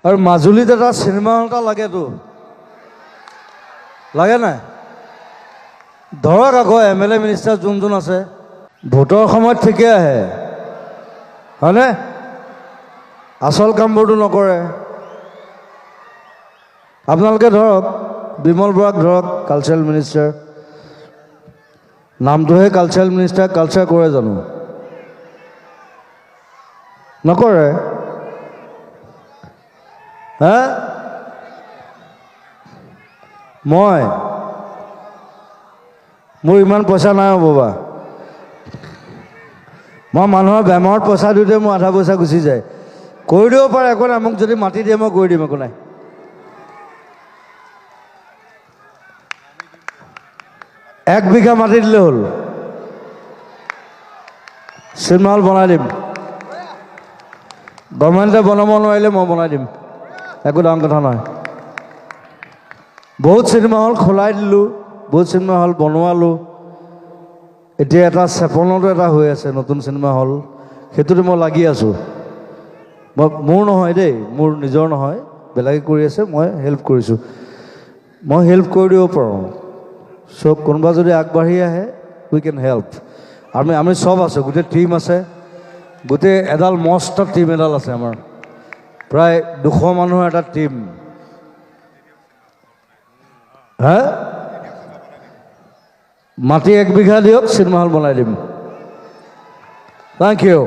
আৰু মাজুলীত এটা চিনেমা হল এটা লাগেতো, লাগে নাই? ধৰক আকৌ MLA মিনিষ্টাৰ যোন যোন আছে, ভোটৰ সময়ত ঠিকে আহে, হয়নে? আচল কামবোৰতো নকৰে। আপোনালোকে ধৰক বিমল বৰাক ধৰক, কালচাৰেল মিনিষ্টাৰ, নামটোহে কালচাৰেল মিনিষ্টাৰ, কালচাৰ কৰে জানো? নকৰে। হা? মোৰ ইমান পইচা নাই হ'ব বা। মই মানুহৰ বেমাৰত পইচা দিওঁতে মোৰ আধা পইচা গুচি যায়। কৰি দিব পাৰে, একো নাই। মোক যদি মাতি দিয়ে মই কৰি দিম, একো নাই। এক বিঘা মাটি দিলে হ'ল, চিনেমা হল বনাই দিম। গভৰ্ণমেণ্টে বনাব নোৱাৰিলে মই বনাই দিম, একো ডাঙৰ কথা নহয়। বহুত চিনেমা হল খোলাই দিলোঁ, বহুত চিনেমা হল বনোৱালোঁ। এতিয়া এটা চেপনতো এটা হৈ আছে নতুন চিনেমা হল, সেইটোতে মই লাগি আছোঁ। মোৰ নহয় দেই, মোৰ নিজৰ নহয়, বেলেগে কৰি আছে, মই হেল্প কৰিছোঁ। মই হেল্প কৰি দিব পাৰোঁ। চ' কোনোবা যদি আগবাঢ়ি আহে, উই কেন হেল্প। আমি চব আছোঁ, গোটেই টিম আছে, গোটেই এডাল মস্ত টিম এডাল আছে আমাৰ, প্ৰায় 200 মানুহৰ এটা টিম। হা? মাটি 1 বিঘা দিয়ক, চিনেমা হল বনাই দিম। Thank U.